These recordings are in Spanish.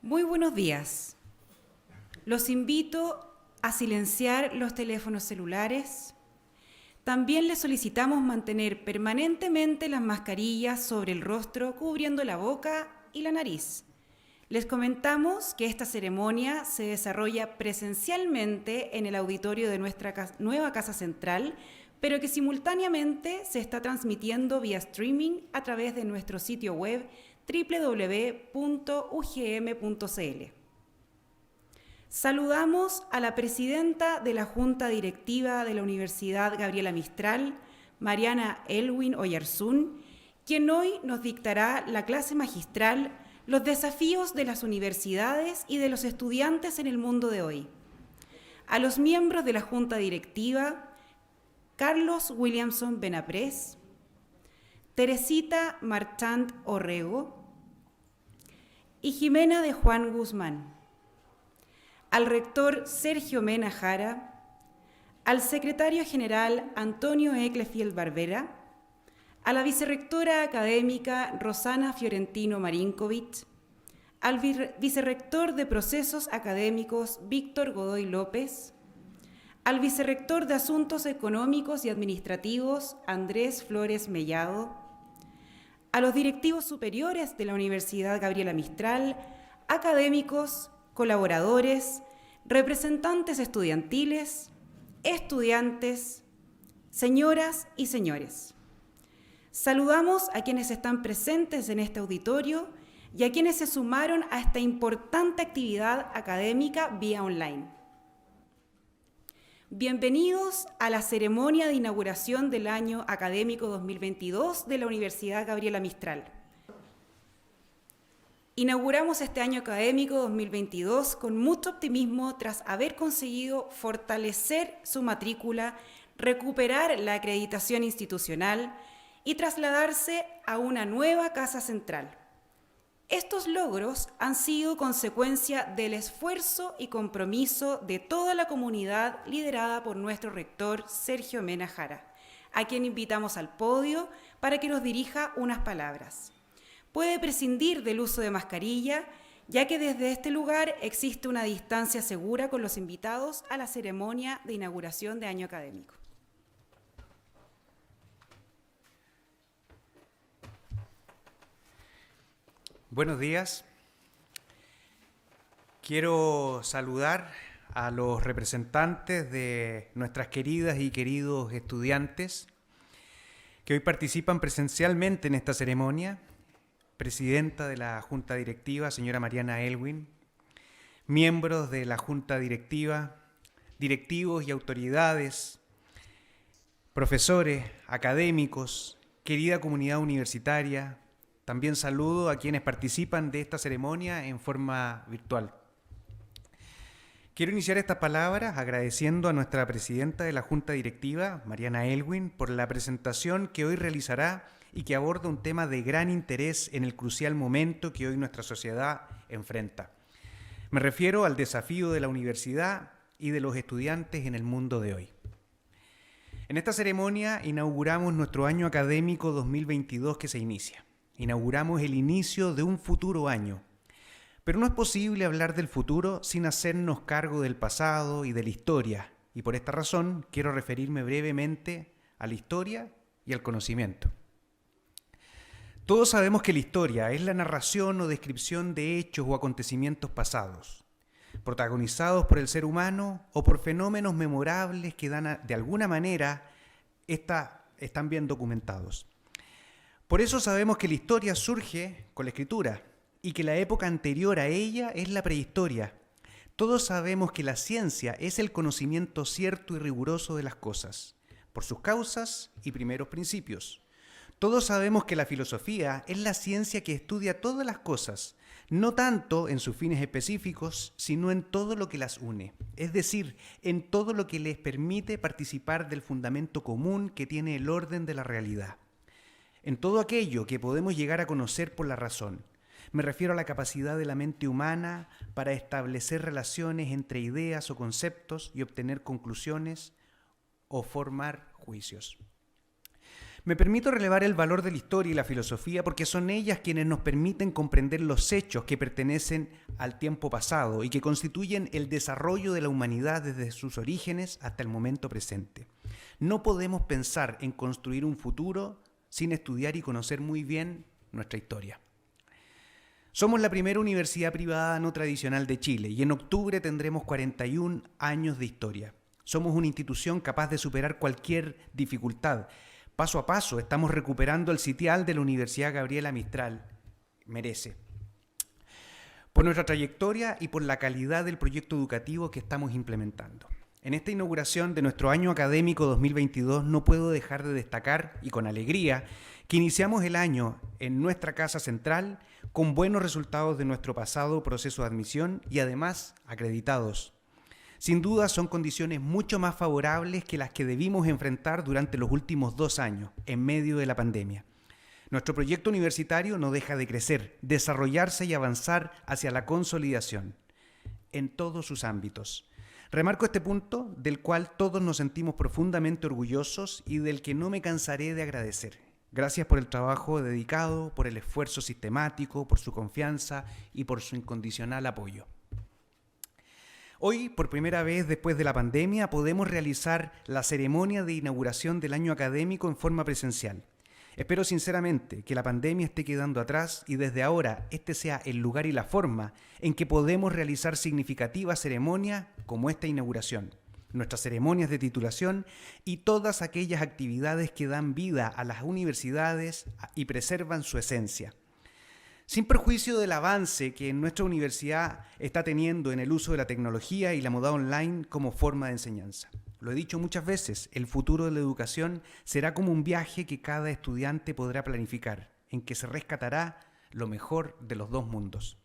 Muy buenos días. Los invito a silenciar los teléfonos celulares. También les solicitamos mantener permanentemente las mascarillas sobre el rostro, cubriendo la boca y la nariz. Les comentamos que esta ceremonia se desarrolla presencialmente en el auditorio de nuestra nueva Casa Central, pero que simultáneamente se está transmitiendo vía streaming a través de nuestro sitio web www.ugm.cl. Saludamos a la presidenta de la Junta Directiva de la Universidad Gabriela Mistral, Mariana Elwin Oyarzún, quien hoy nos dictará la clase magistral Los desafíos de las universidades y de los estudiantes en el mundo de hoy. A los miembros de la Junta Directiva, Carlos Williamson Benaprés, Teresita Marchand Orrego y Jimena de Juan Guzmán. Al rector Sergio Mena Jara, al secretario general Antonio Ecclefield Barbera, a la vicerrectora académica Rosana Fiorentino Marinkovic, al vicerrector de procesos académicos Víctor Godoy López, al vicerrector de Asuntos Económicos y Administrativos Andrés Flores Mellado, a los directivos superiores de la Universidad Gabriela Mistral, académicos, colaboradores, representantes estudiantiles, estudiantes, señoras y señores. Saludamos a quienes están presentes en este auditorio y a quienes se sumaron a esta importante actividad académica vía online. Bienvenidos a la ceremonia de inauguración del año académico 2022 de la Universidad Gabriela Mistral. Inauguramos este año académico 2022 con mucho optimismo tras haber conseguido fortalecer su matrícula, recuperar la acreditación institucional y trasladarse a una nueva Casa Central. Estos logros han sido consecuencia del esfuerzo y compromiso de toda la comunidad liderada por nuestro rector Sergio Mena Jara, a quien invitamos al podio para que nos dirija unas palabras. Puede prescindir del uso de mascarilla, ya que desde este lugar existe una distancia segura con los invitados a la ceremonia de inauguración de año académico. Buenos días. Quiero saludar a los representantes de nuestras queridas y queridos estudiantes que hoy participan presencialmente en esta ceremonia. Presidenta de la Junta Directiva, señora Mariana Elwin, miembros de la Junta Directiva, directivos y autoridades, profesores, académicos, querida comunidad universitaria. También saludo a quienes participan de esta ceremonia en forma virtual. Quiero iniciar estas palabras agradeciendo a nuestra presidenta de la Junta Directiva, Mariana Elwin, por la presentación que hoy realizará y que aborda un tema de gran interés en el crucial momento que hoy nuestra sociedad enfrenta. Me refiero al desafío de la universidad y de los estudiantes en el mundo de hoy. En esta ceremonia inauguramos nuestro año académico 2022 que se inicia. Inauguramos el inicio de un futuro año. Pero no es posible hablar del futuro sin hacernos cargo del pasado y de la historia. Y por esta razón quiero referirme brevemente a la historia y al conocimiento. Todos sabemos que la historia es la narración o descripción de hechos o acontecimientos pasados, protagonizados por el ser humano o por fenómenos memorables que de alguna manera están bien documentados. Por eso sabemos que la historia surge con la escritura y que la época anterior a ella es la prehistoria. Todos sabemos que la ciencia es el conocimiento cierto y riguroso de las cosas, por sus causas y primeros principios. Todos sabemos que la filosofía es la ciencia que estudia todas las cosas, no tanto en sus fines específicos, sino en todo lo que las une, es decir, en todo lo que les permite participar del fundamento común que tiene el orden de la realidad. En todo aquello que podemos llegar a conocer por la razón. Me refiero a la capacidad de la mente humana para establecer relaciones entre ideas o conceptos y obtener conclusiones o formar juicios. Me permito relevar el valor de la historia y la filosofía porque son ellas quienes nos permiten comprender los hechos que pertenecen al tiempo pasado y que constituyen el desarrollo de la humanidad desde sus orígenes hasta el momento presente. No podemos pensar en construir un futuro sin estudiar y conocer muy bien nuestra historia. Somos la primera universidad privada no tradicional de Chile y en octubre tendremos 41 años de historia. Somos una institución capaz de superar cualquier dificultad. Paso a paso estamos recuperando el sitial de la Universidad Gabriela Mistral. Merece. Por nuestra trayectoria y por la calidad del proyecto educativo que estamos implementando. En esta inauguración de nuestro año académico 2022 no puedo dejar de destacar, y con alegría, que iniciamos el año en nuestra casa central con buenos resultados de nuestro pasado proceso de admisión y además acreditados. Sin duda son condiciones mucho más favorables que las que debimos enfrentar durante los últimos 2 años, en medio de la pandemia. Nuestro proyecto universitario no deja de crecer, desarrollarse y avanzar hacia la consolidación en todos sus ámbitos. Remarco este punto del cual todos nos sentimos profundamente orgullosos y del que no me cansaré de agradecer. Gracias por el trabajo dedicado, por el esfuerzo sistemático, por su confianza y por su incondicional apoyo. Hoy, por primera vez después de la pandemia, podemos realizar la ceremonia de inauguración del año académico en forma presencial. Espero sinceramente que la pandemia esté quedando atrás y desde ahora este sea el lugar y la forma en que podemos realizar significativas ceremonias como esta inauguración, nuestras ceremonias de titulación y todas aquellas actividades que dan vida a las universidades y preservan su esencia. Sin perjuicio del avance que nuestra universidad está teniendo en el uso de la tecnología y la modalidad online como forma de enseñanza. Lo he dicho muchas veces, el futuro de la educación será como un viaje que cada estudiante podrá planificar, en que se rescatará lo mejor de los 2 mundos.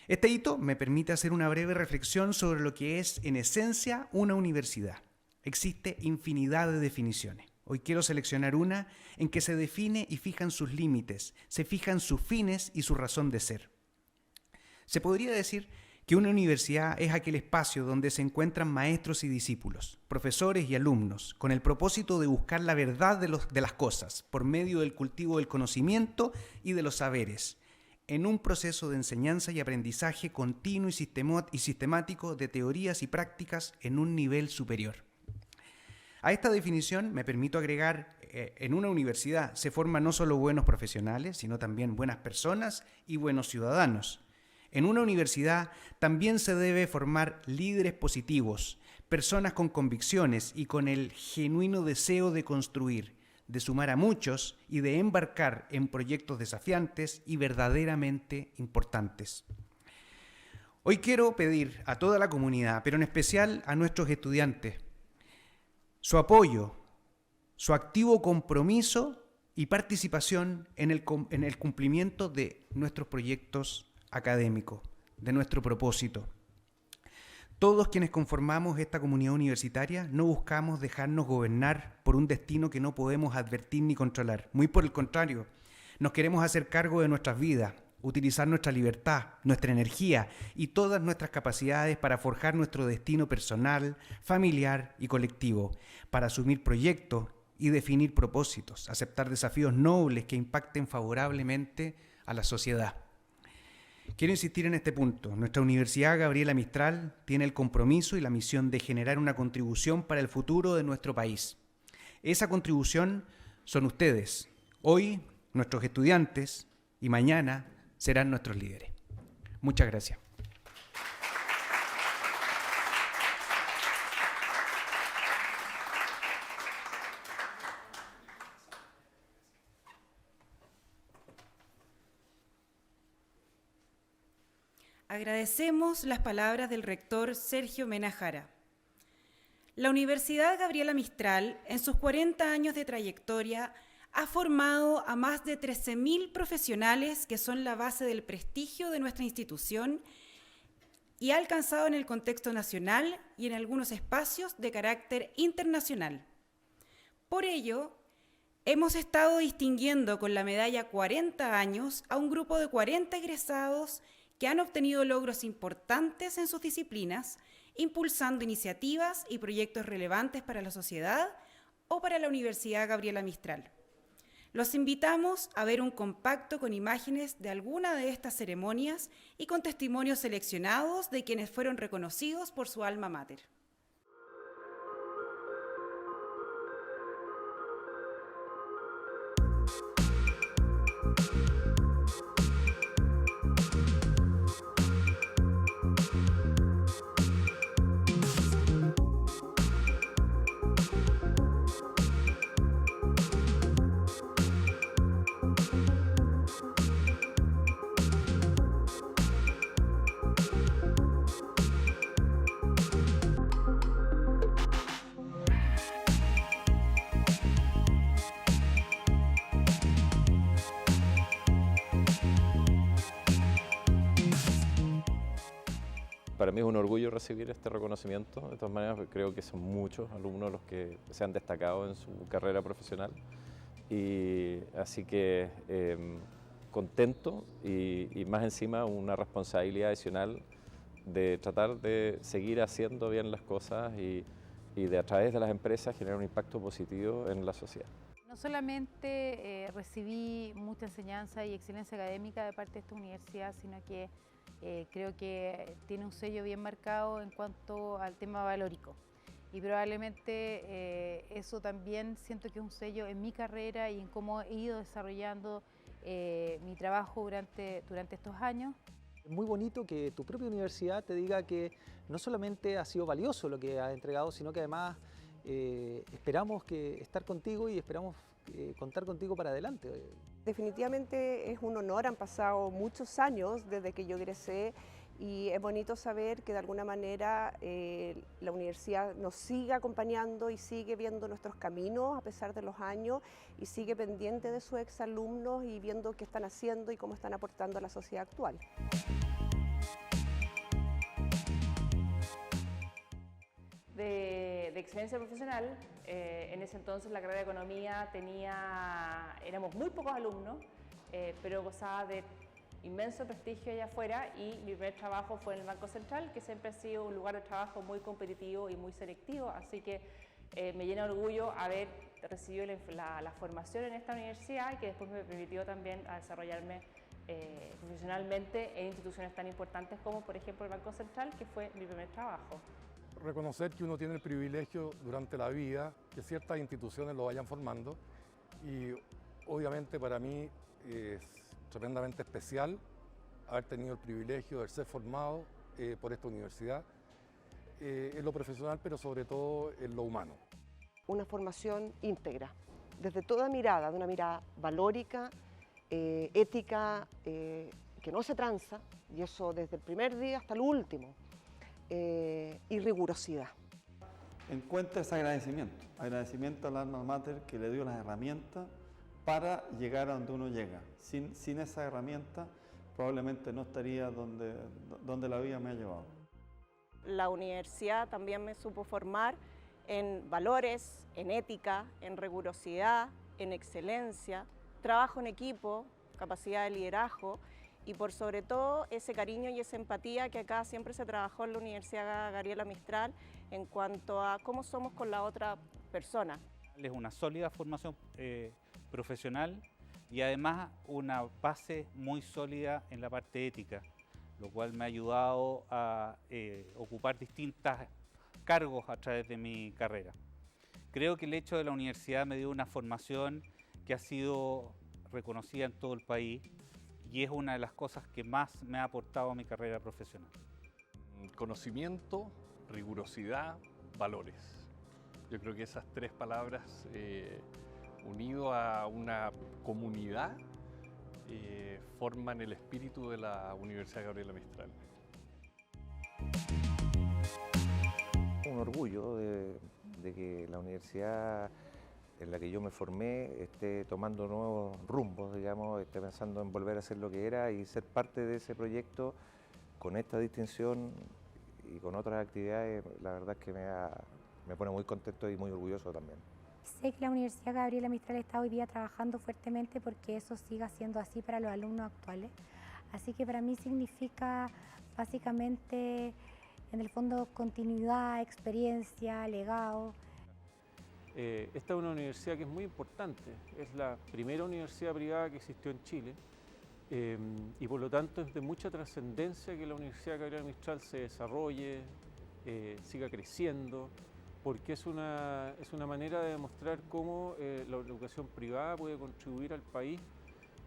Este hito me permite hacer una breve reflexión sobre lo que es, en esencia, una universidad. Existe infinidad de definiciones. Hoy quiero seleccionar una en que se define y fijan sus límites, se fijan sus fines y su razón de ser. Se podría decir que una universidad es aquel espacio donde se encuentran maestros y discípulos, profesores y alumnos, con el propósito de buscar la verdad de las cosas por medio del cultivo del conocimiento y de los saberes, en un proceso de enseñanza y aprendizaje continuo y sistemático de teorías y prácticas en un nivel superior. A esta definición me permito agregar, en una universidad se forman no solo buenos profesionales, sino también buenas personas y buenos ciudadanos. En una universidad también se debe formar líderes positivos, personas con convicciones y con el genuino deseo de construir, de sumar a muchos y de embarcar en proyectos desafiantes y verdaderamente importantes. Hoy quiero pedir a toda la comunidad, pero en especial a nuestros estudiantes, su apoyo, su activo compromiso y participación en el cumplimiento de nuestros proyectos académicos, de nuestro propósito. Todos quienes conformamos esta comunidad universitaria no buscamos dejarnos gobernar por un destino que no podemos advertir ni controlar. Muy por el contrario, nos queremos hacer cargo de nuestras vidas, utilizar nuestra libertad, nuestra energía y todas nuestras capacidades para forjar nuestro destino personal, familiar y colectivo, para asumir proyectos y definir propósitos, aceptar desafíos nobles que impacten favorablemente a la sociedad. Quiero insistir en este punto. Nuestra Universidad Gabriela Mistral tiene el compromiso y la misión de generar una contribución para el futuro de nuestro país. Esa contribución son ustedes, hoy nuestros estudiantes y mañana serán nuestros líderes. Muchas gracias. Agradecemos las palabras del rector Sergio Mena Jara. La Universidad Gabriela Mistral, en sus 40 años de trayectoria, ha formado a más de 13.000 profesionales que son la base del prestigio de nuestra institución y ha alcanzado en el contexto nacional y en algunos espacios de carácter internacional. Por ello, hemos estado distinguiendo con la medalla 40 años a un grupo de 40 egresados que han obtenido logros importantes en sus disciplinas, impulsando iniciativas y proyectos relevantes para la sociedad o para la Universidad Gabriela Mistral. Los invitamos a ver un compacto con imágenes de alguna de estas ceremonias y con testimonios seleccionados de quienes fueron reconocidos por su alma mater. Para mí es un orgullo recibir este reconocimiento, de todas maneras creo que son muchos alumnos los que se han destacado en su carrera profesional y así que contento y más encima una responsabilidad adicional de tratar de seguir haciendo bien las cosas y de a través de las empresas generar un impacto positivo en la sociedad. No solamente recibí mucha enseñanza y excelencia académica de parte de esta universidad, sino que creo que tiene un sello bien marcado en cuanto al tema valórico. Y probablemente eso también siento que es un sello en mi carrera y en cómo he ido desarrollando mi trabajo durante estos años. Es muy bonito que tu propia universidad te diga que no solamente ha sido valioso lo que has entregado, sino que además esperamos estar contigo y esperamos contar contigo para adelante. Definitivamente es un honor, han pasado muchos años desde que yo egresé y es bonito saber que de alguna manera la universidad nos sigue acompañando y sigue viendo nuestros caminos a pesar de los años y sigue pendiente de sus exalumnos y viendo qué están haciendo y cómo están aportando a la sociedad actual. De excelencia profesional, en ese entonces la carrera de Economía éramos muy pocos alumnos, pero gozaba de inmenso prestigio allá afuera y mi primer trabajo fue en el Banco Central, que siempre ha sido un lugar de trabajo muy competitivo y muy selectivo, así que me llena de orgullo haber recibido la formación en esta universidad y que después me permitió también desarrollarme profesionalmente en instituciones tan importantes como por ejemplo el Banco Central, que fue mi primer trabajo. Reconocer que uno tiene el privilegio durante la vida que ciertas instituciones lo vayan formando y obviamente para mí es tremendamente especial haber tenido el privilegio de ser formado por esta universidad en lo profesional pero sobre todo en lo humano. Una formación íntegra, desde toda mirada, de una mirada valórica, ética, que no se tranza y eso desde el primer día hasta el último. Y rigurosidad. Encuentra ese agradecimiento al alma mater que le dio las herramientas para llegar a donde uno llega. Sin esa herramienta probablemente no estaría donde la vida me ha llevado. La universidad también me supo formar en valores, en ética, en rigurosidad, en excelencia, trabajo en equipo, capacidad de liderazgo y por sobre todo ese cariño y esa empatía que acá siempre se trabajó en la Universidad Gabriela Mistral en cuanto a cómo somos con la otra persona. Es una sólida formación profesional y además una base muy sólida en la parte ética, lo cual me ha ayudado a ocupar distintos cargos a través de mi carrera. Creo que el hecho de la universidad me dio una formación que ha sido reconocida en todo el país y es una de las cosas que más me ha aportado a mi carrera profesional. Conocimiento, rigurosidad, valores. Yo creo que esas tres palabras unido a una comunidad forman el espíritu de la Universidad Gabriela Mistral. Un orgullo de que la universidad en la que yo me formé esté tomando nuevos rumbos, digamos, esté pensando en volver a ser lo que era y ser parte de ese proyecto con esta distinción y con otras actividades, la verdad es que me pone muy contento y muy orgulloso también. Sé que la Universidad Gabriela Mistral está hoy día trabajando fuertemente porque eso siga siendo así para los alumnos actuales. Así que para mí significa básicamente, en el fondo, continuidad, experiencia, legado. Esta es una universidad que es muy importante, es la primera universidad privada que existió en Chile y por lo tanto es de mucha trascendencia que la Universidad Gabriela Mistral se desarrolle, siga creciendo, porque es una manera de demostrar cómo la educación privada puede contribuir al país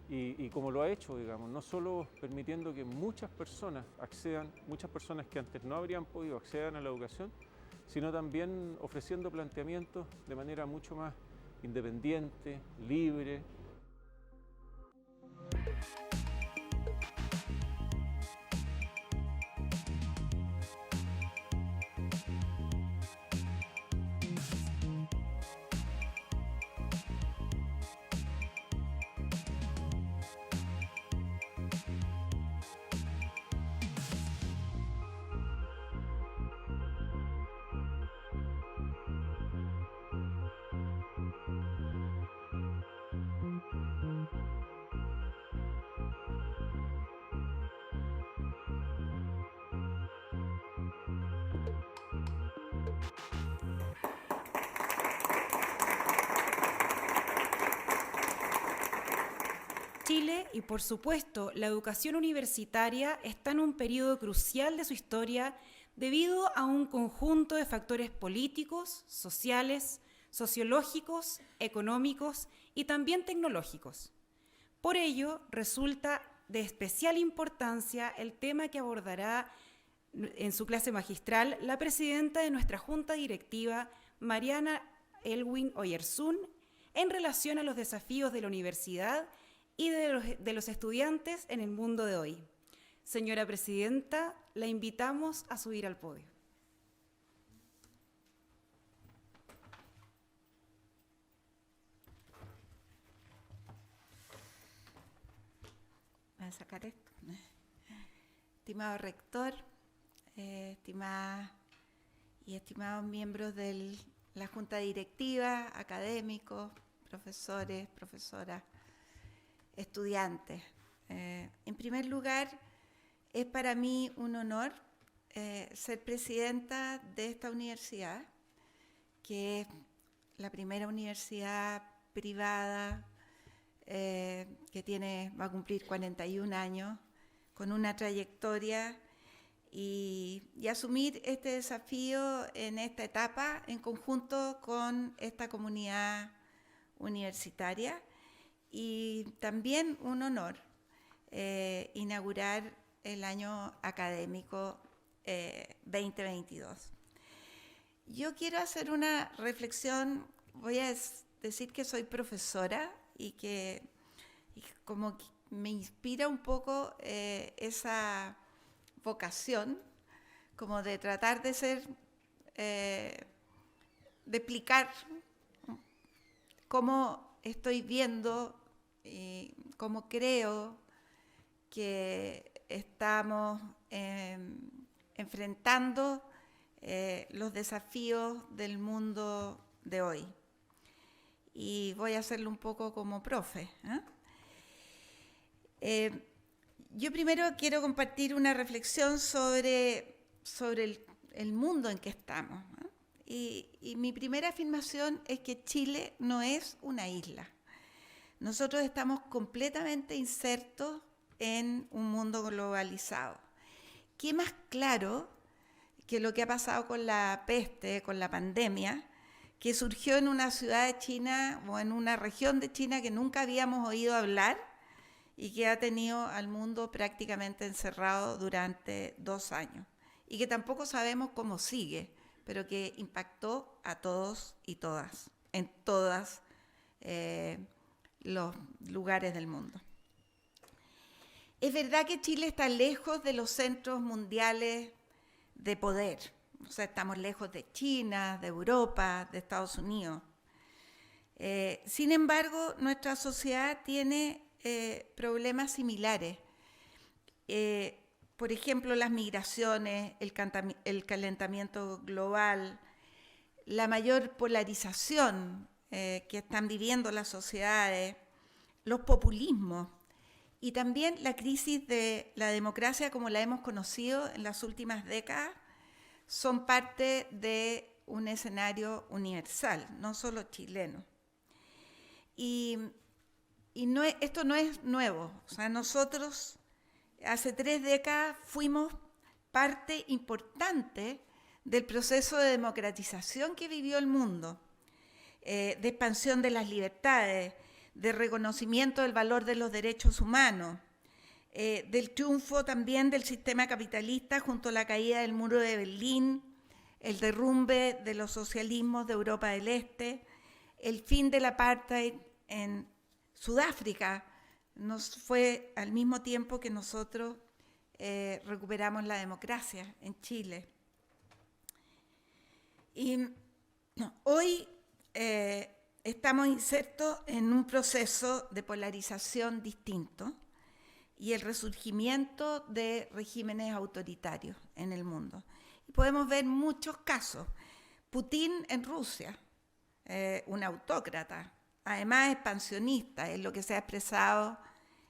y como lo ha hecho, digamos, no solo permitiendo que muchas personas accedan, muchas personas que antes no habrían podido acceder a la educación, sino también ofreciendo planteamientos de manera mucho más independiente, libre. Chile y, por supuesto, la educación universitaria está en un periodo crucial de su historia debido a un conjunto de factores políticos, sociales, sociológicos, económicos y también tecnológicos. Por ello, resulta de especial importancia el tema que abordará en su clase magistral la presidenta de nuestra Junta Directiva, Mariana Elwin Oyarzún, en relación a los desafíos de la universidad y de los estudiantes en el mundo de hoy. Señora Presidenta, la invitamos a subir al podio. Voy a sacar esto. Estimado rector, estimadas y estimados miembros de la Junta Directiva, académicos, profesores, profesoras, estudiantes. En primer lugar, es para mí un honor ser presidenta de esta universidad, que es la primera universidad privada que va a cumplir 41 años, con una trayectoria y asumir este desafío en esta etapa en conjunto con esta comunidad universitaria. Y también un honor inaugurar el año académico 2022. Yo quiero hacer una reflexión, voy a decir que soy profesora y como que me inspira un poco esa vocación, como de tratar de de explicar cómo estoy viendo y cómo creo que estamos enfrentando los desafíos del mundo de hoy. Y voy a hacerlo un poco como profe. Yo primero quiero compartir una reflexión sobre el mundo en que estamos. Y mi primera afirmación es que Chile no es una isla. Nosotros estamos completamente insertos en un mundo globalizado. ¿Qué más claro que lo que ha pasado con la peste, con la pandemia, que surgió en una ciudad de China o en una región de China que nunca habíamos oído hablar y que ha tenido al mundo prácticamente encerrado durante 2 años y que tampoco sabemos cómo sigue, pero que impactó a todos y todas, en todos los lugares del mundo. Es verdad que Chile está lejos de los centros mundiales de poder, o sea, estamos lejos de China, de Europa, de Estados Unidos. Sin embargo, nuestra sociedad tiene problemas similares. Por ejemplo, las migraciones, el calentamiento global, la mayor polarización que están viviendo las sociedades, los populismos y también la crisis de la democracia como la hemos conocido en las últimas décadas son parte de un escenario universal, no solo chileno. Y esto no es nuevo. O sea, nosotros hace 3 décadas fuimos parte importante del proceso de democratización que vivió el mundo, de expansión de las libertades, de reconocimiento del valor de los derechos humanos, del triunfo también del sistema capitalista junto a la caída del muro de Berlín, el derrumbe de los socialismos de Europa del Este, el fin del apartheid en Sudáfrica. Nos fue al mismo tiempo que nosotros recuperamos la democracia en Chile. Y hoy estamos insertos en un proceso de polarización distinto y el resurgimiento de regímenes autoritarios en el mundo. Y podemos ver muchos casos. Putin en Rusia, un autócrata, además expansionista, es lo que se ha expresado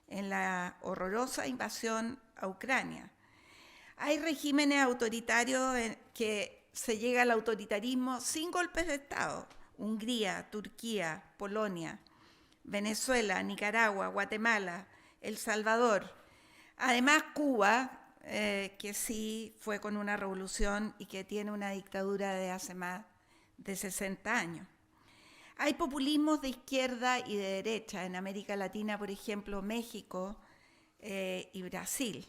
en la horrorosa invasión a Ucrania. Hay regímenes autoritarios que se llega al autoritarismo sin golpes de Estado. Hungría, Turquía, Polonia, Venezuela, Nicaragua, Guatemala, El Salvador. Además, Cuba, que sí fue con una revolución y que tiene una dictadura de hace más de 60 años. Hay populismos de izquierda y de derecha en América Latina, por ejemplo, México y Brasil.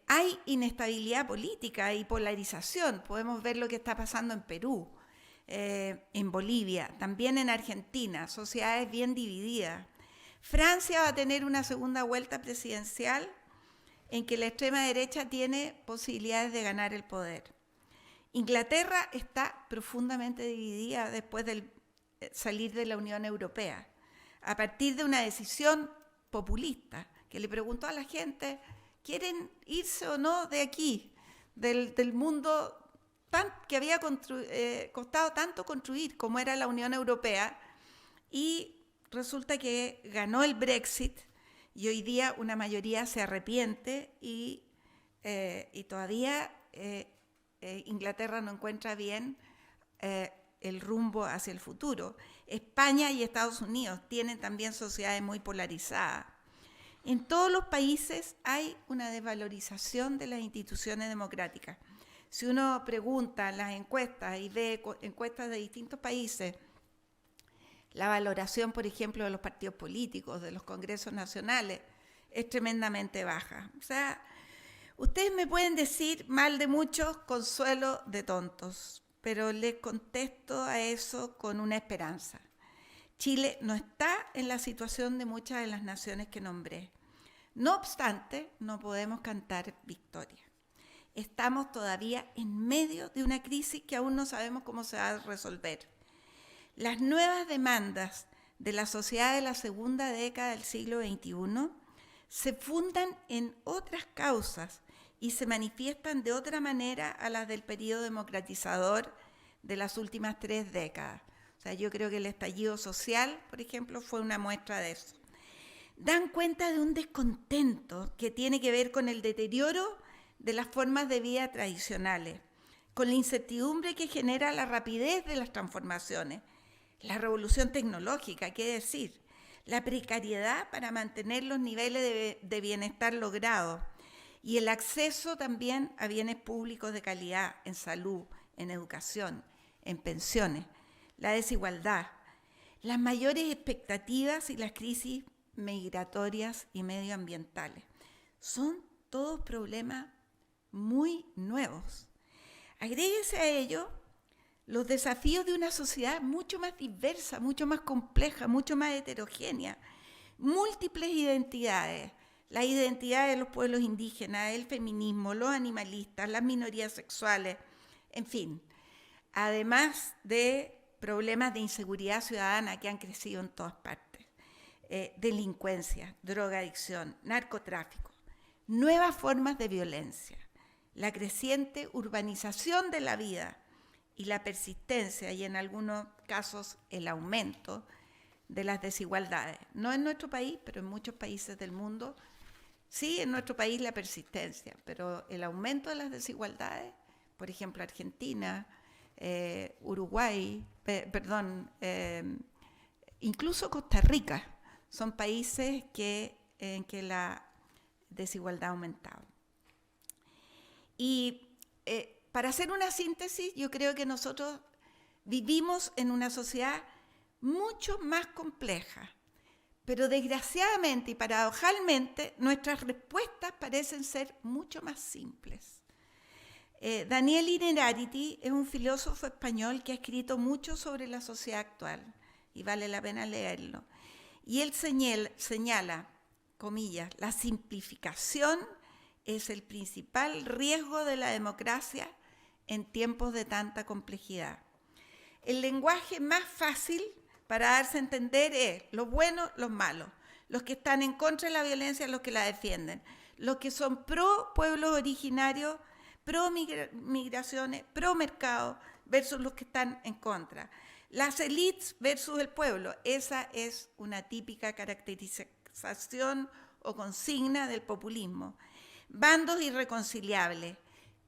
Hay inestabilidad política y polarización. Podemos ver lo que está pasando en Perú, en Bolivia, también en Argentina, sociedades bien divididas. Francia va a tener una segunda vuelta presidencial en que la extrema derecha tiene posibilidades de ganar el poder. Inglaterra está profundamente dividida después del salir de la Unión Europea, a partir de una decisión populista que le preguntó a la gente, ¿quieren irse o no de aquí, del mundo que había costado tanto construir como era la Unión Europea? Y resulta que ganó el Brexit y hoy día una mayoría se arrepiente y todavía Inglaterra no encuentra bien el rumbo hacia el futuro. España y Estados Unidos tienen también sociedades muy polarizadas. En todos los países hay una desvalorización de las instituciones democráticas. Si uno pregunta en las encuestas y ve encuestas de distintos países, la valoración, por ejemplo, de los partidos políticos, de los congresos nacionales, es tremendamente baja. O sea, ustedes me pueden decir mal de muchos, consuelo de tontos, pero les contesto a eso con una esperanza. Chile no está en la situación de muchas de las naciones que nombré. No obstante, no podemos cantar victoria. Estamos todavía en medio de una crisis que aún no sabemos cómo se va a resolver. Las nuevas demandas de la sociedad de la segunda década del siglo XXI se fundan en otras causas y se manifiestan de otra manera a las del periodo democratizador de las últimas 3 décadas. O sea, yo creo que el estallido social, por ejemplo, fue una muestra de eso. Dan cuenta de un descontento que tiene que ver con el deterioro de las formas de vida tradicionales, con la incertidumbre que genera la rapidez de las transformaciones, la revolución tecnológica, qué decir, la precariedad para mantener los niveles de bienestar logrados y el acceso también a bienes públicos de calidad en salud, en educación, en pensiones, la desigualdad, las mayores expectativas y las crisis migratorias y medioambientales. Son todos problemas muy nuevos. Agréguese a ello los desafíos de una sociedad mucho más diversa, mucho más compleja, mucho más heterogénea, múltiples identidades, la identidad de los pueblos indígenas, el feminismo, los animalistas, las minorías sexuales, en fin, además de problemas de inseguridad ciudadana que han crecido en todas partes, delincuencia, drogadicción, narcotráfico, nuevas formas de violencia, la creciente urbanización de la vida y la persistencia y en algunos casos el aumento de las desigualdades. No en nuestro país, pero en muchos países del mundo. Sí, en nuestro país la persistencia, pero el aumento de las desigualdades, por ejemplo Argentina, Uruguay, incluso Costa Rica, son países en que la desigualdad ha aumentado. Y para hacer una síntesis, yo creo que nosotros vivimos en una sociedad mucho más compleja, pero desgraciadamente y paradojalmente nuestras respuestas parecen ser mucho más simples. Daniel Innerarity es un filósofo español que ha escrito mucho sobre la sociedad actual y vale la pena leerlo. Y él señala, comillas, la simplificación es el principal riesgo de la democracia en tiempos de tanta complejidad. El lenguaje más fácil para darse a entender es los buenos, los malos, los que están en contra de la violencia, los que la defienden, los que son pro pueblos originarios, pro migraciones, pro mercado, versus los que están en contra. Las élites versus el pueblo, esa es una típica caracterización o consigna del populismo. Bandos irreconciliables,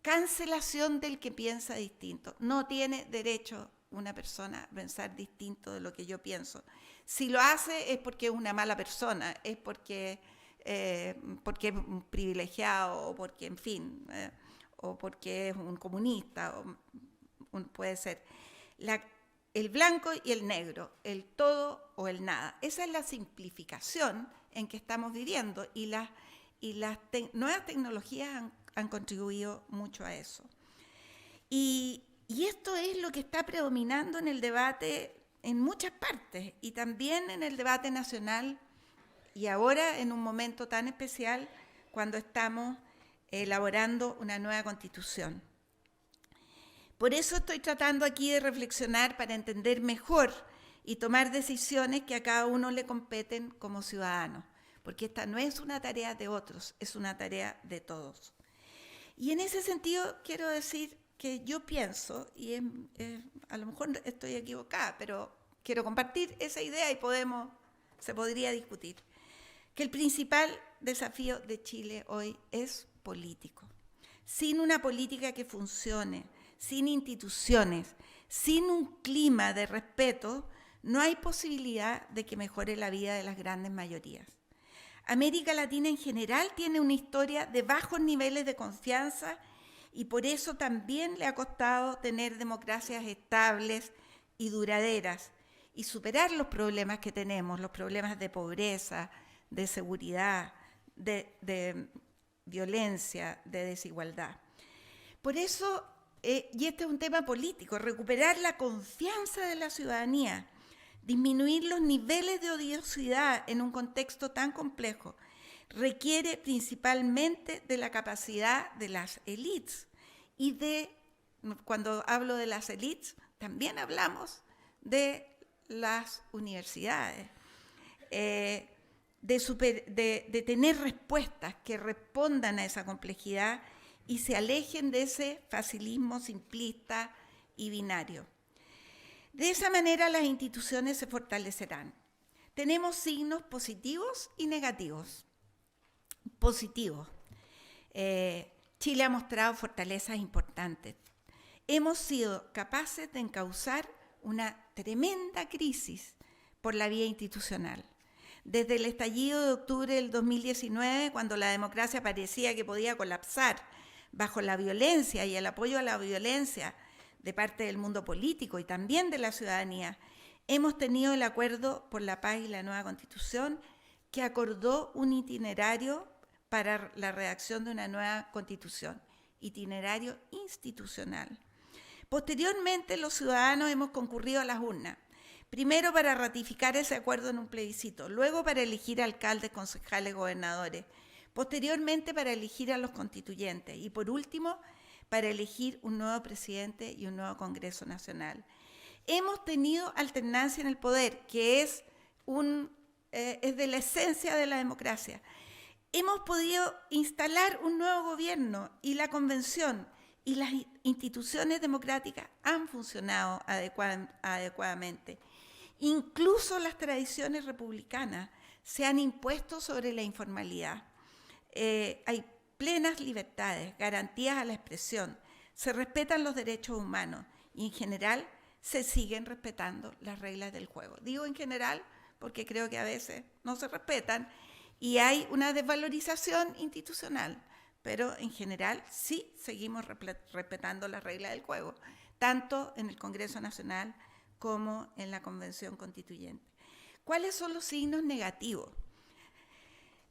cancelación del que piensa distinto. No tiene derecho una persona a pensar distinto de lo que yo pienso. Si lo hace es porque es una mala persona, es porque es un privilegiado o porque, en fin, o porque es un comunista, puede ser. El blanco y el negro, el todo o el nada. Esa es la simplificación en que estamos viviendo y las nuevas tecnologías han contribuido mucho a eso. Y esto es lo que está predominando en el debate en muchas partes y también en el debate nacional y ahora en un momento tan especial cuando estamos elaborando una nueva constitución. Por eso estoy tratando aquí de reflexionar para entender mejor y tomar decisiones que a cada uno le competen como ciudadano, porque esta no es una tarea de otros, es una tarea de todos. Y en ese sentido quiero decir que yo pienso, y a lo mejor estoy equivocada, pero quiero compartir esa idea y se podría discutir, que el principal desafío de Chile hoy es político. Sin una política que funcione, sin instituciones, sin un clima de respeto, no hay posibilidad de que mejore la vida de las grandes mayorías. América Latina en general tiene una historia de bajos niveles de confianza y por eso también le ha costado tener democracias estables y duraderas y superar los problemas que tenemos, los problemas de pobreza, de seguridad, de violencia, de desigualdad. Por eso, y este es un tema político, recuperar la confianza de la ciudadanía, disminuir los niveles de odiosidad en un contexto tan complejo, requiere principalmente de la capacidad de las élites. Y cuando hablo de las élites, también hablamos de las universidades, de tener respuestas que respondan a esa complejidad y se alejen de ese facilismo simplista y binario. De esa manera las instituciones se fortalecerán. Tenemos signos positivos y negativos. Positivos. Chile ha mostrado fortalezas importantes. Hemos sido capaces de encauzar una tremenda crisis por la vía institucional. Desde el estallido de octubre del 2019, cuando la democracia parecía que podía colapsar bajo la violencia y el apoyo a la violencia de parte del mundo político y también de la ciudadanía, hemos tenido el Acuerdo por la Paz y la nueva Constitución que acordó un itinerario para la redacción de una nueva Constitución, itinerario institucional. Posteriormente, los ciudadanos hemos concurrido a las urnas, primero para ratificar ese acuerdo en un plebiscito, luego para elegir alcaldes, concejales, gobernadores, posteriormente para elegir a los constituyentes y por último para elegir un nuevo presidente y un nuevo Congreso Nacional. Hemos tenido alternancia en el poder, que es de la esencia de la democracia. Hemos podido instalar un nuevo gobierno y la convención y las instituciones democráticas han funcionado adecuadamente. Incluso las tradiciones republicanas se han impuesto sobre la informalidad. Hay plenas libertades, garantías a la expresión, se respetan los derechos humanos y en general se siguen respetando las reglas del juego. Digo en general porque creo que a veces no se respetan y hay una desvalorización institucional, pero en general sí seguimos respetando las reglas del juego, tanto en el Congreso Nacional como en la Convención Constituyente. ¿Cuáles son los signos negativos?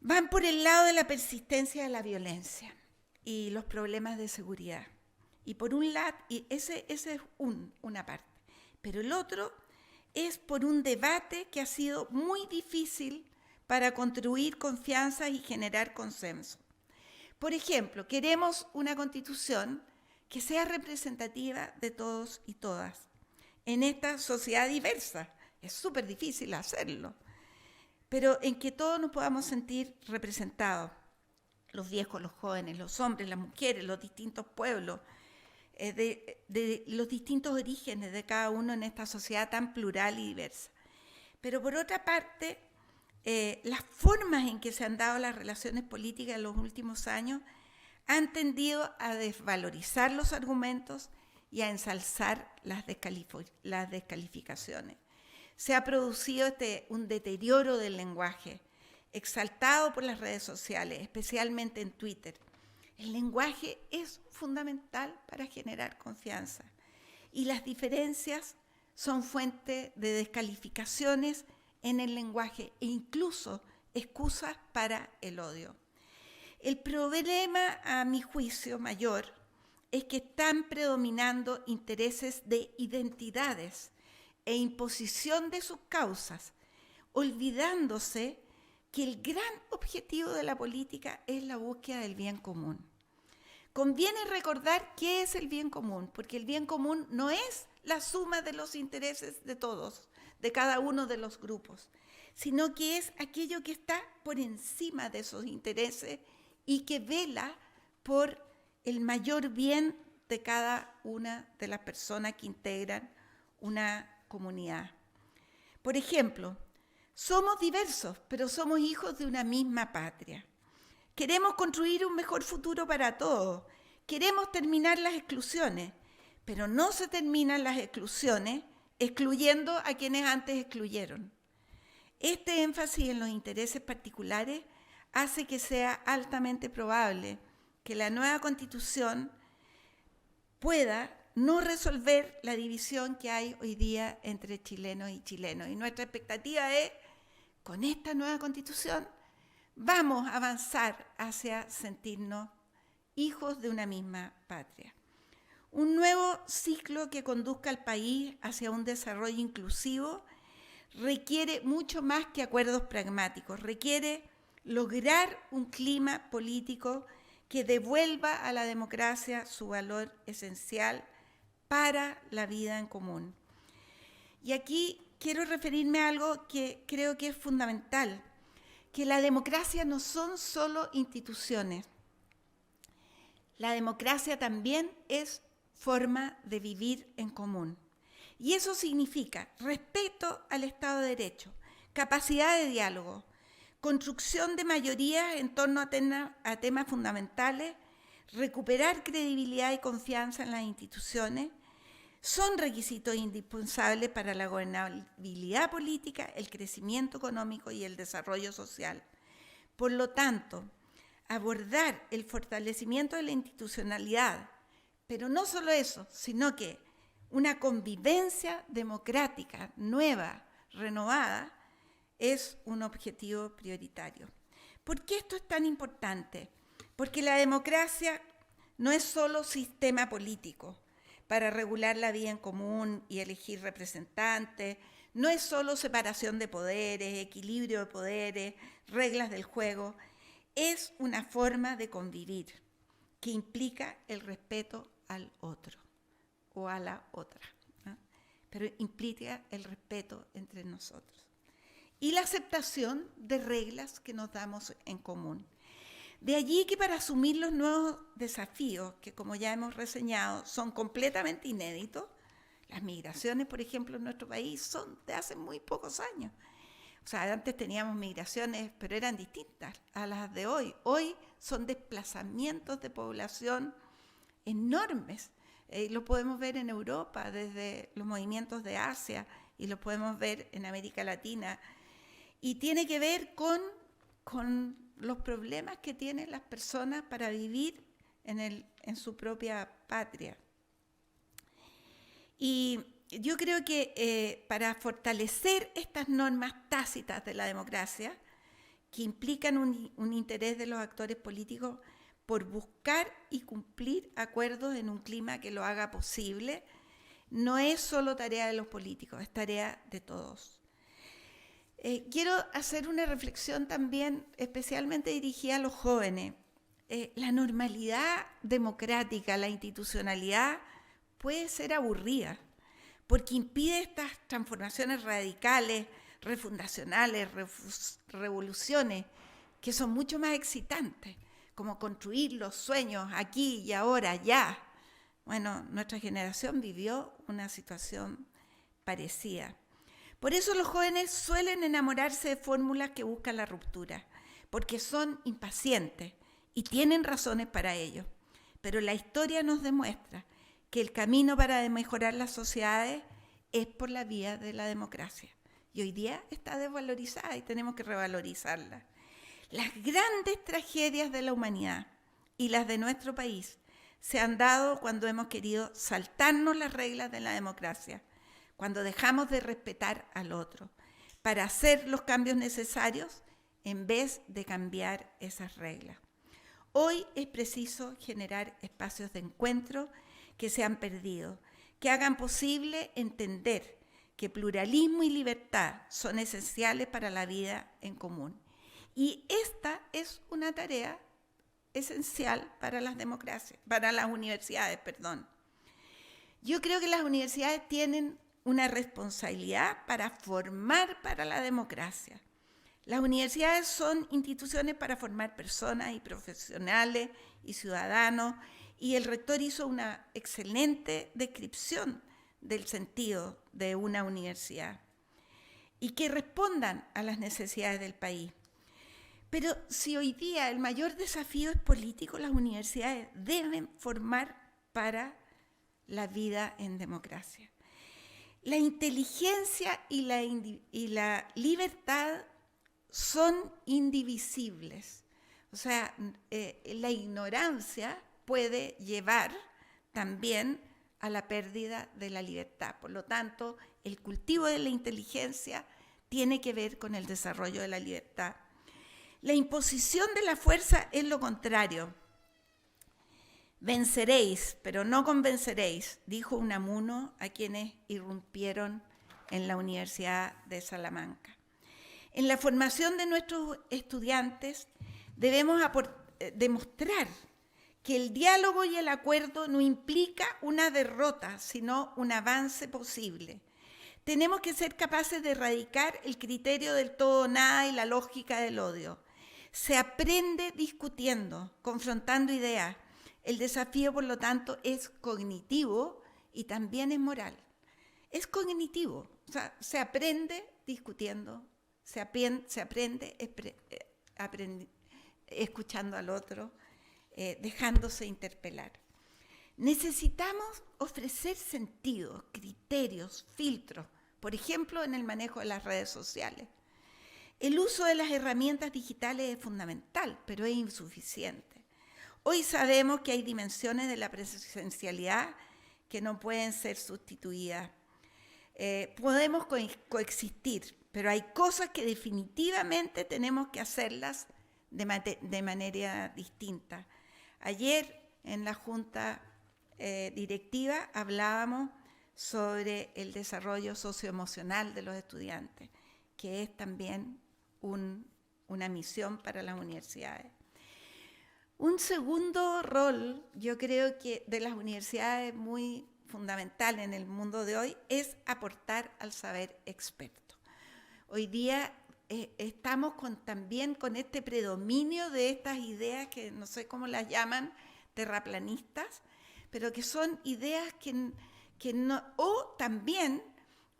Van por el lado de la persistencia de la violencia y los problemas de seguridad. Y por un lado, y ese es una parte, pero el otro es por un debate que ha sido muy difícil para construir confianza y generar consenso. Por ejemplo, queremos una constitución que sea representativa de todos y todas en esta sociedad diversa. Es súper difícil hacerlo, pero en que todos nos podamos sentir representados, los viejos, los jóvenes, los hombres, las mujeres, los distintos pueblos, de los distintos orígenes de cada uno en esta sociedad tan plural y diversa. Pero por otra parte, las formas en que se han dado las relaciones políticas en los últimos años han tendido a desvalorizar los argumentos y a ensalzar las descalificaciones. Se ha producido un deterioro del lenguaje, exaltado por las redes sociales, especialmente en Twitter. El lenguaje es fundamental para generar confianza y las diferencias son fuente de descalificaciones en el lenguaje e incluso excusas para el odio. El problema, a mi juicio mayor, es que están predominando intereses de identidades e imposición de sus causas, olvidándose que el gran objetivo de la política es la búsqueda del bien común. Conviene recordar qué es el bien común, porque el bien común no es la suma de los intereses de todos, de cada uno de los grupos, sino que es aquello que está por encima de esos intereses y que vela por el mayor bien de cada una de las personas que integran una comunidad. Por ejemplo, somos diversos, pero somos hijos de una misma patria. Queremos construir un mejor futuro para todos. Queremos terminar las exclusiones, pero no se terminan las exclusiones excluyendo a quienes antes excluyeron. Este énfasis en los intereses particulares hace que sea altamente probable que la nueva Constitución pueda no resolver la división que hay hoy día entre chilenos y chilenos. Y nuestra expectativa es, con esta nueva Constitución, vamos a avanzar hacia sentirnos hijos de una misma patria. Un nuevo ciclo que conduzca al país hacia un desarrollo inclusivo requiere mucho más que acuerdos pragmáticos, requiere lograr un clima político que devuelva a la democracia su valor esencial para la vida en común. Y aquí quiero referirme a algo que creo que es fundamental, que la democracia no son solo instituciones. La democracia también es forma de vivir en común. Y eso significa respeto al Estado de Derecho, capacidad de diálogo, construcción de mayorías en torno a temas fundamentales, recuperar credibilidad y confianza en las instituciones, son requisitos indispensables para la gobernabilidad política, el crecimiento económico y el desarrollo social. Por lo tanto, abordar el fortalecimiento de la institucionalidad, pero no solo eso, sino que una convivencia democrática nueva, renovada, es un objetivo prioritario. ¿Por qué esto es tan importante? Porque la democracia no es solo sistema político para regular la vida en común y elegir representantes, no es solo separación de poderes, equilibrio de poderes, reglas del juego, es una forma de convivir que implica el respeto al otro o a la otra, ¿no? Pero implica el respeto entre nosotros y la aceptación de reglas que nos damos en común. De allí que para asumir los nuevos desafíos, que como ya hemos reseñado, son completamente inéditos, las migraciones, por ejemplo, en nuestro país son de hace muy pocos años. O sea, antes teníamos migraciones, pero eran distintas a las de hoy. Hoy son desplazamientos de población enormes, Lo podemos ver en Europa, desde los movimientos de Asia, y lo podemos ver en América Latina. Y tiene que ver con los problemas que tienen las personas para vivir en su propia patria. Y yo creo que para fortalecer estas normas tácitas de la democracia, que implican un interés de los actores políticos por buscar y cumplir acuerdos en un clima que lo haga posible, no es solo tarea de los políticos, es tarea de todos. Quiero hacer una reflexión también especialmente dirigida a los jóvenes. La normalidad democrática, la institucionalidad puede ser aburrida, porque impide estas transformaciones radicales, refundacionales, revoluciones, que son mucho más excitantes, como construir los sueños aquí y ahora, ya. Bueno, nuestra generación vivió una situación parecida. Por eso los jóvenes suelen enamorarse de fórmulas que buscan la ruptura, porque son impacientes y tienen razones para ello. Pero la historia nos demuestra que el camino para mejorar las sociedades es por la vía de la democracia. Y hoy día está desvalorizada y tenemos que revalorizarla. Las grandes tragedias de la humanidad y las de nuestro país se han dado cuando hemos querido saltarnos las reglas de la democracia, cuando dejamos de respetar al otro, para hacer los cambios necesarios en vez de cambiar esas reglas. Hoy es preciso generar espacios de encuentro que se han perdido, que hagan posible entender que pluralismo y libertad son esenciales para la vida en común. Y esta es una tarea esencial para las democracias, para las universidades, perdón. Yo creo que las universidades tienen una responsabilidad para formar para la democracia. Las universidades son instituciones para formar personas y profesionales y ciudadanos, y el rector hizo una excelente descripción del sentido de una universidad y que respondan a las necesidades del país. Pero si hoy día el mayor desafío es político, las universidades deben formar para la vida en democracia. La inteligencia y la libertad son indivisibles. O sea, la ignorancia puede llevar también a la pérdida de la libertad. Por lo tanto, el cultivo de la inteligencia tiene que ver con el desarrollo de la libertad. La imposición de la fuerza es lo contrario. Venceréis, pero no convenceréis, dijo Unamuno a quienes irrumpieron en la Universidad de Salamanca. En la formación de nuestros estudiantes debemos demostrar que el diálogo y el acuerdo no implica una derrota, sino un avance posible. Tenemos que ser capaces de erradicar el criterio del todo o nada y la lógica del odio. Se aprende discutiendo, confrontando ideas. El desafío, por lo tanto, es cognitivo y también es moral. Es cognitivo, o sea, se aprende discutiendo, se aprende escuchando al otro, dejándose interpelar. Necesitamos ofrecer sentidos, criterios, filtros, por ejemplo, en el manejo de las redes sociales. El uso de las herramientas digitales es fundamental, pero es insuficiente. Hoy sabemos que hay dimensiones de la presencialidad que no pueden ser sustituidas. Podemos coexistir, pero hay cosas que definitivamente tenemos que hacerlas de manera distinta. Ayer en la Junta Directiva hablábamos sobre el desarrollo socioemocional de los estudiantes, que es también una misión para las universidades. Un segundo rol, yo creo que de las universidades muy fundamental en el mundo de hoy, es aportar al saber experto. Hoy día estamos también con este predominio de estas ideas que no sé cómo las llaman, terraplanistas, pero que son ideas que no, o también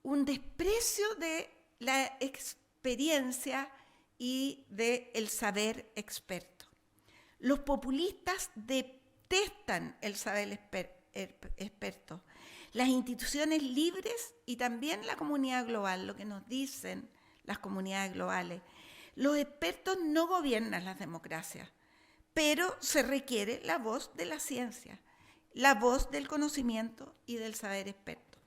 un desprecio de la experiencia y del saber experto. Los populistas detestan el saber expertos, las instituciones libres y también la comunidad global, lo que nos dicen las comunidades globales. Los expertos no gobiernan las democracias, pero se requiere la voz de la ciencia, la voz del conocimiento y del saber experto.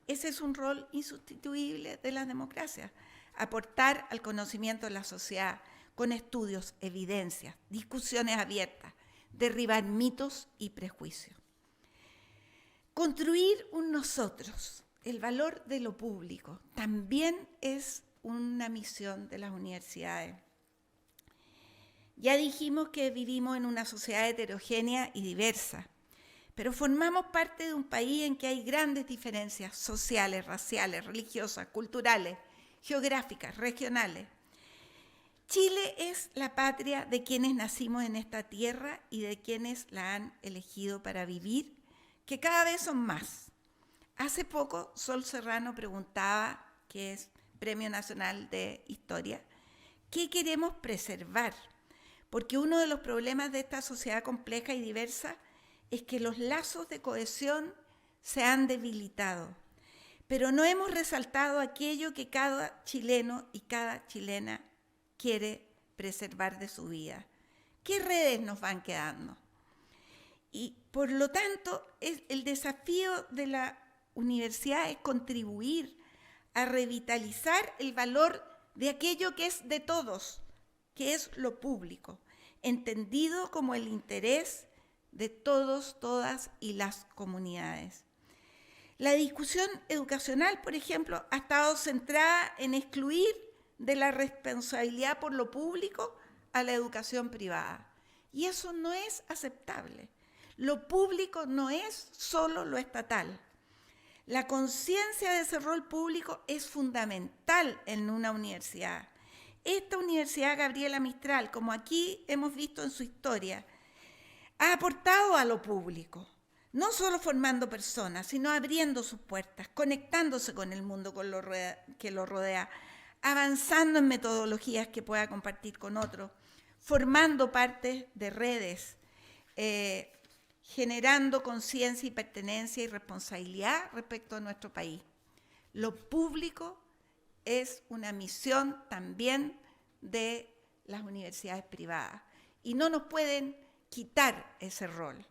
Ese es un rol insustituible de las democracias, aportar al conocimiento de la sociedad con estudios, evidencias, discusiones abiertas, derribar mitos y prejuicios. Construir un nosotros, el valor de lo público, también es una misión de las universidades. Ya dijimos que vivimos en una sociedad heterogénea y diversa, pero formamos parte de un país en que hay grandes diferencias sociales, raciales, religiosas, culturales, geográficas, regionales. Chile es la patria de quienes nacimos en esta tierra y de quienes la han elegido para vivir, que cada vez son más. Hace poco Sol Serrano preguntaba, que es Premio Nacional de Historia, ¿qué queremos preservar? Porque uno de los problemas de esta sociedad compleja y diversa es que los lazos de cohesión se han debilitado, pero no hemos resaltado aquello que cada chileno y cada chilena quiere preservar de su vida. ¿Qué redes nos van quedando? Y por lo tanto, el desafío de la universidad es contribuir a revitalizar el valor de aquello que es de todos, que es lo público, entendido como el interés de todos, todas y las comunidades. La discusión educacional, por ejemplo, ha estado centrada en excluir de la responsabilidad por lo público a la educación privada. Y eso no es aceptable. Lo público no es solo lo estatal. La conciencia de ese rol público es fundamental en una universidad. Esta Universidad Gabriela Mistral, como aquí hemos visto en su historia, ha aportado a lo público, no solo formando personas, sino abriendo sus puertas, conectándose con el mundo que lo rodea, avanzando en metodologías que pueda compartir con otros, formando parte de redes, generando conciencia y pertenencia y responsabilidad respecto a nuestro país. Lo público es una misión también de las universidades privadas y no nos pueden quitar ese rol.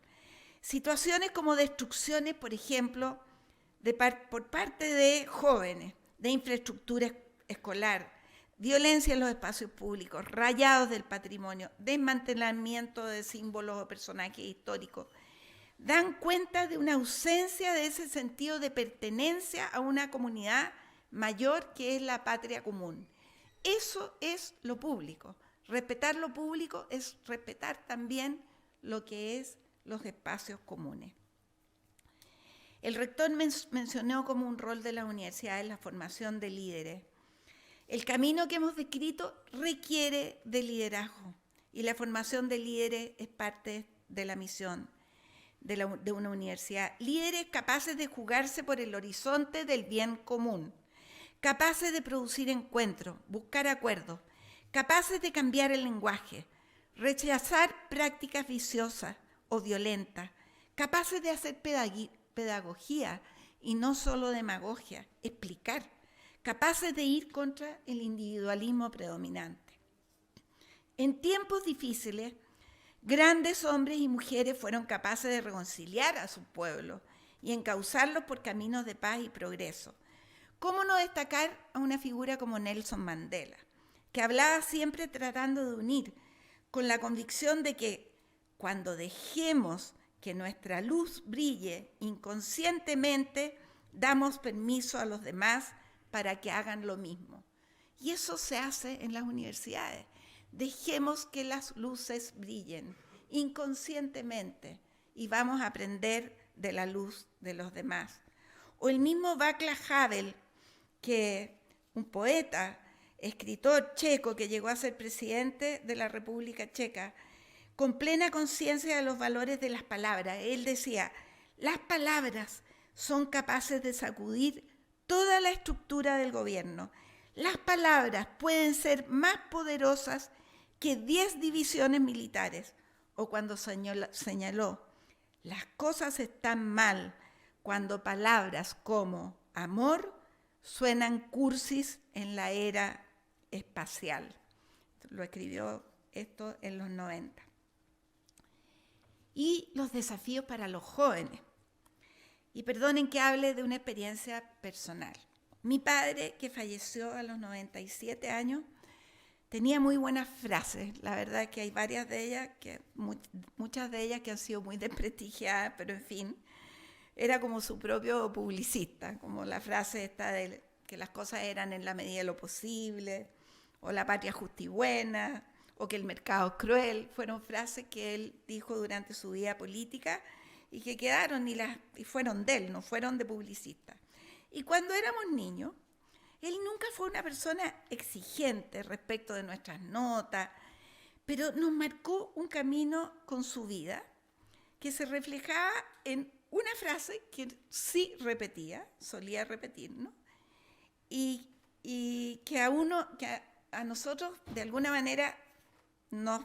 Situaciones como destrucciones, por ejemplo, por parte de jóvenes, de infraestructura escolar, violencia en los espacios públicos, rayados del patrimonio, desmantelamiento de símbolos o personajes históricos, dan cuenta de una ausencia de ese sentido de pertenencia a una comunidad mayor que es la patria común. Eso es lo público. Respetar lo público es respetar también lo que es los espacios comunes. El rector mencionó como un rol de las universidades la formación de líderes. El camino que hemos descrito requiere de liderazgo y la formación de líderes es parte de la misión de una universidad. Líderes capaces de jugarse por el horizonte del bien común, capaces de producir encuentros, buscar acuerdos, capaces de cambiar el lenguaje, rechazar prácticas viciosas o violentas, capaces de hacer pedagogía y no solo demagogia, explicar, capaces de ir contra el individualismo predominante. En tiempos difíciles, grandes hombres y mujeres fueron capaces de reconciliar a su pueblo y encauzarlos por caminos de paz y progreso. ¿Cómo no destacar a una figura como Nelson Mandela, que hablaba siempre tratando de unir, con la convicción de que cuando dejemos que nuestra luz brille inconscientemente, damos permiso a los demás para que hagan lo mismo? Y eso se hace en las universidades. Dejemos que las luces brillen inconscientemente y vamos a aprender de la luz de los demás. O el mismo Václav Havel, que un poeta, escritor checo que llegó a ser presidente de la República Checa, con plena conciencia de los valores de las palabras. Él decía, las palabras son capaces de sacudir toda la estructura del gobierno. Las palabras pueden ser más poderosas que 10 divisiones militares. O cuando señaló, Las cosas están mal cuando palabras como amor suenan cursis en la era espacial. Lo escribió esto en los 90. Y los desafíos para los jóvenes. Y perdonen que hable de una experiencia personal. Mi padre, que falleció a los 97 años, tenía muy buenas frases. La verdad es que hay varias de ellas, muchas de ellas que han sido muy desprestigiadas, pero en fin, era como su propio publicista, como la frase esta de que las cosas eran en la medida de lo posible, o la patria justa y buena, o que el mercado es cruel. Fueron frases que él dijo durante su vida política y que quedaron y fueron de él, no fueron de publicista. Y cuando éramos niños, él nunca fue una persona exigente respecto de nuestras notas, pero nos marcó un camino con su vida que se reflejaba en una frase que sí repetía, solía repetir, ¿no? Y que a nosotros de alguna manera nos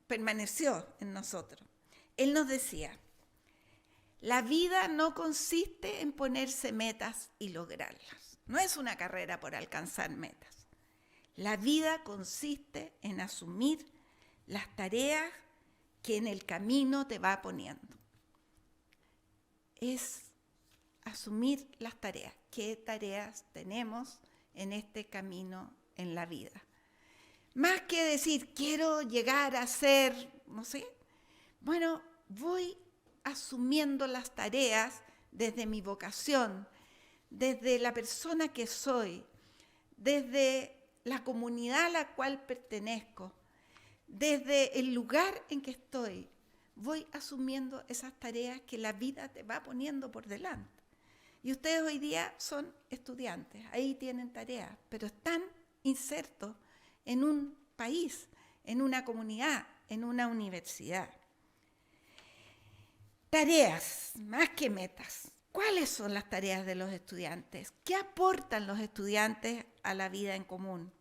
permaneció en nosotros. Él nos decía: la vida no consiste en ponerse metas y lograrlas. No es una carrera por alcanzar metas. La vida consiste en asumir las tareas que en el camino te va poniendo. Es asumir las tareas. ¿Qué tareas tenemos en este camino en la vida? Más que decir, quiero llegar a ser, no sé, bueno, voy asumiendo las tareas desde mi vocación, desde la persona que soy, desde la comunidad a la cual pertenezco, desde el lugar en que estoy. Voy asumiendo esas tareas que la vida te va poniendo por delante. Y ustedes hoy día son estudiantes, ahí tienen tareas, pero están insertos en un país, en una comunidad, en una universidad. Tareas, más que metas. ¿Cuáles son las tareas de los estudiantes? ¿Qué aportan los estudiantes a la vida en común?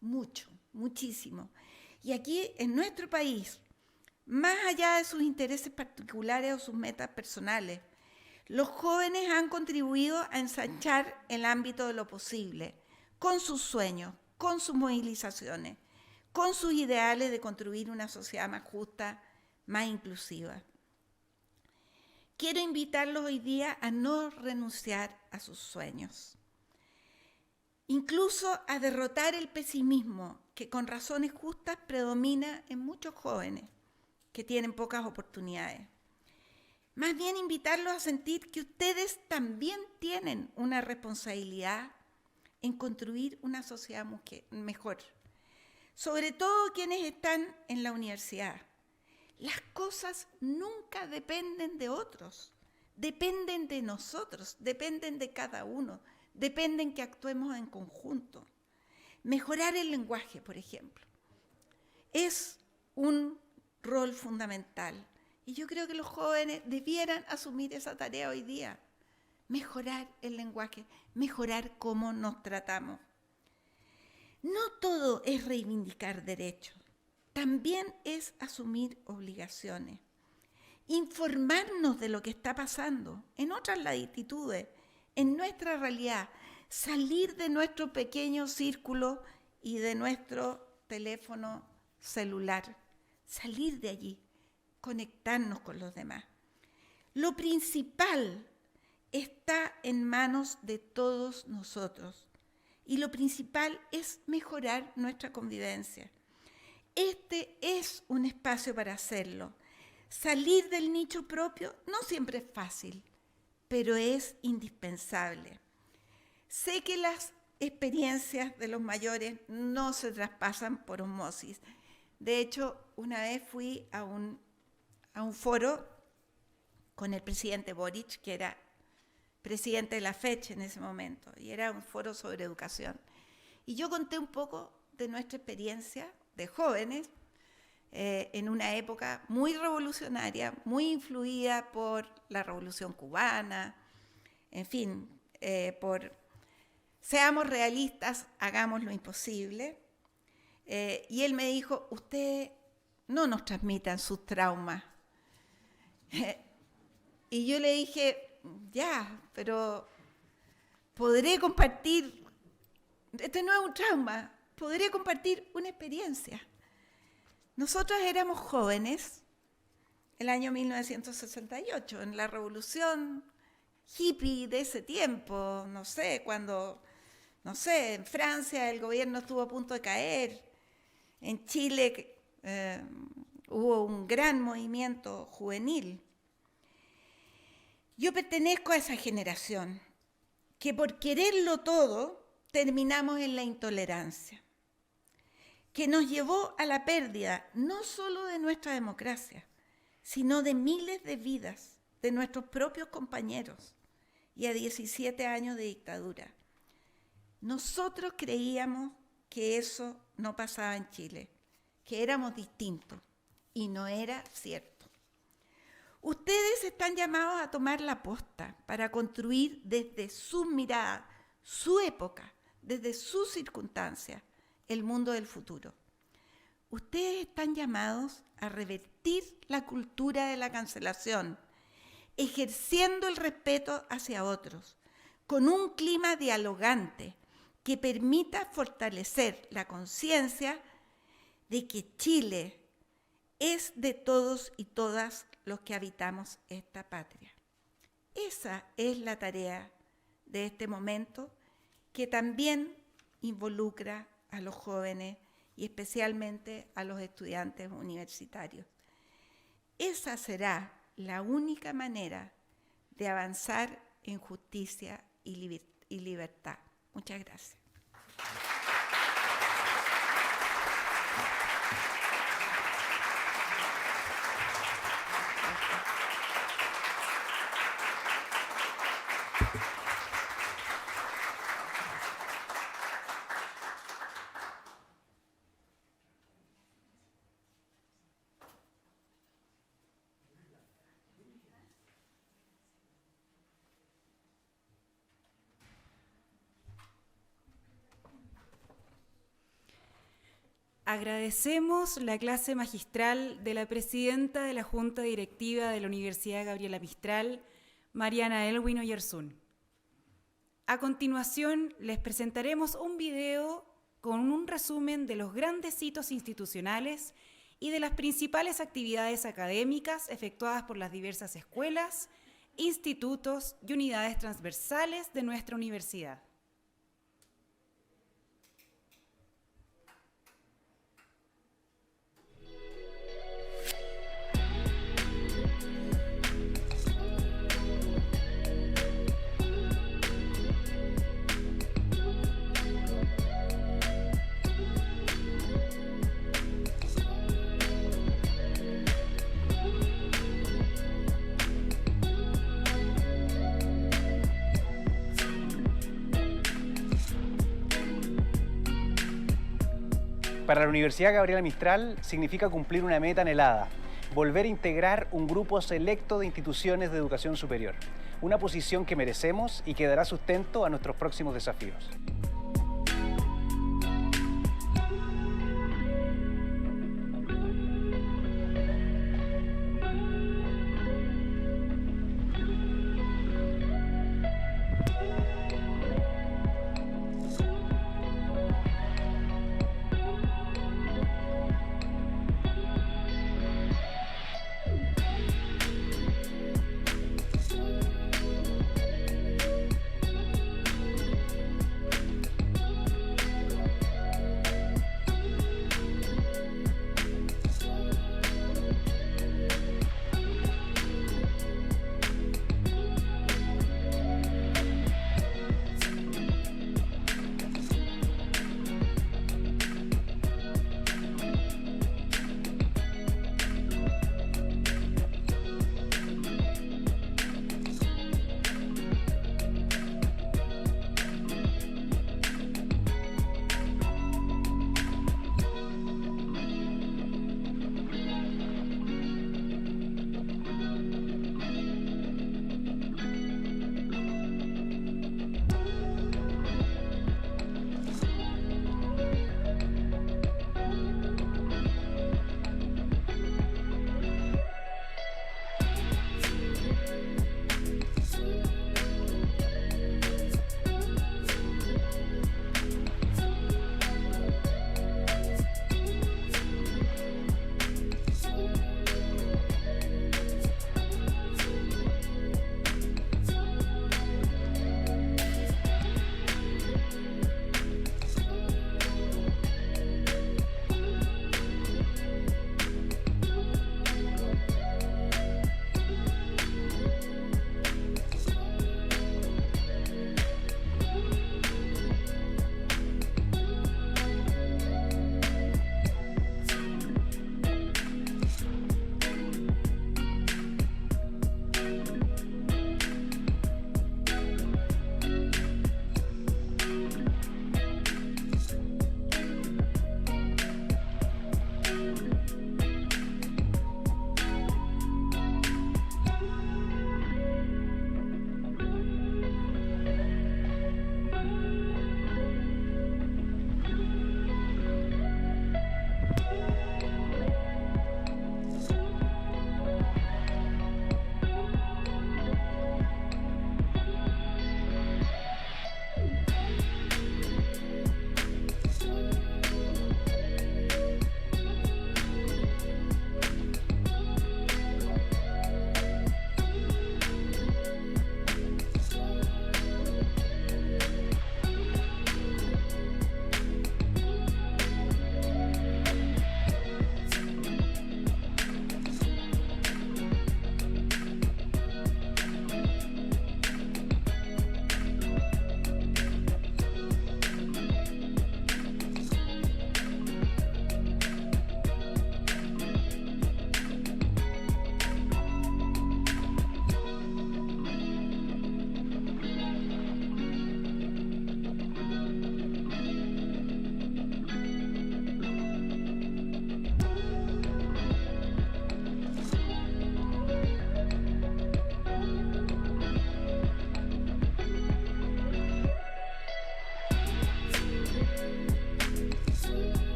Mucho, muchísimo. Y aquí, en nuestro país, más allá de sus intereses particulares o sus metas personales, los jóvenes han contribuido a ensanchar el ámbito de lo posible, con sus sueños, con sus movilizaciones, con sus ideales de construir una sociedad más justa, más inclusiva. Quiero invitarlos hoy día a no renunciar a sus sueños, incluso a derrotar el pesimismo que con razones justas predomina en muchos jóvenes que tienen pocas oportunidades. Más bien invitarlos a sentir que ustedes también tienen una responsabilidad en construir una sociedad mejor. Sobre todo quienes están en la universidad. Las cosas nunca dependen de otros, dependen de nosotros, dependen de cada uno, dependen que actuemos en conjunto. Mejorar el lenguaje, por ejemplo, es un rol fundamental. Y yo creo que los jóvenes debieran asumir esa tarea hoy día. Mejorar el lenguaje, mejorar cómo nos tratamos. No todo es reivindicar derechos, también es asumir obligaciones. Informarnos de lo que está pasando en otras latitudes, en nuestra realidad, salir de nuestro pequeño círculo y de nuestro teléfono celular, salir de allí, conectarnos con los demás. Lo principal está en manos de todos nosotros y lo principal es mejorar nuestra convivencia. Este es un espacio para hacerlo. Salir del nicho propio no siempre es fácil, pero es indispensable. Sé que las experiencias de los mayores no se traspasan por osmosis. De hecho, una vez fui a un foro con el presidente Boric, que era presidente de la FECH en ese momento, y era un foro sobre educación. Y yo conté un poco de nuestra experiencia de jóvenes en una época muy revolucionaria, muy influida por la Revolución Cubana, en fin, seamos realistas, hagamos lo imposible. Y él me dijo, ustedes no nos transmitan sus traumas. Y yo le dije, ya, pero podré compartir, este no es un trauma, podré compartir una experiencia. Nosotros éramos jóvenes, el año 1968, en la revolución hippie de ese tiempo, no sé, cuando, no sé, en Francia el gobierno estuvo a punto de caer, en Chile hubo un gran movimiento juvenil. Yo pertenezco a esa generación que por quererlo todo terminamos en la intolerancia, que nos llevó a la pérdida no solo de nuestra democracia, sino de miles de vidas de nuestros propios compañeros y a 17 años de dictadura. Nosotros creíamos que eso no pasaba en Chile, que éramos distintos, y no era cierto. Ustedes están llamados a tomar la posta para construir desde su mirada, su época, desde sus circunstancias, el mundo del futuro. Ustedes están llamados a revertir la cultura de la cancelación, ejerciendo el respeto hacia otros, con un clima dialogante que permita fortalecer la conciencia de que Chile es de todos y todas los que habitamos esta patria. Esa es la tarea de este momento, que también involucra a los jóvenes y especialmente a los estudiantes universitarios. Esa será la única manera de avanzar en justicia y libertad. Muchas gracias. Agradecemos la clase magistral de la presidenta de la Junta Directiva de la Universidad Gabriela Mistral, Mariana Elwin Oyarzún. A continuación, les presentaremos un video con un resumen de los grandes hitos institucionales y de las principales actividades académicas efectuadas por las diversas escuelas, institutos y unidades transversales de nuestra universidad. Para la Universidad Gabriela Mistral significa cumplir una meta anhelada, volver a integrar un grupo selecto de instituciones de educación superior, una posición que merecemos y que dará sustento a nuestros próximos desafíos.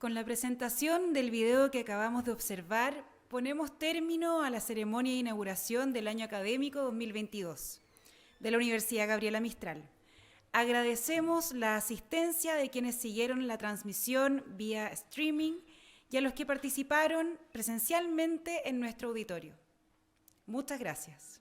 Con la presentación del video que acabamos de observar, ponemos término a la ceremonia de inauguración del año académico 2022 de la Universidad Gabriela Mistral. Agradecemos la asistencia de quienes siguieron la transmisión vía streaming y a los que participaron presencialmente en nuestro auditorio. Muchas gracias.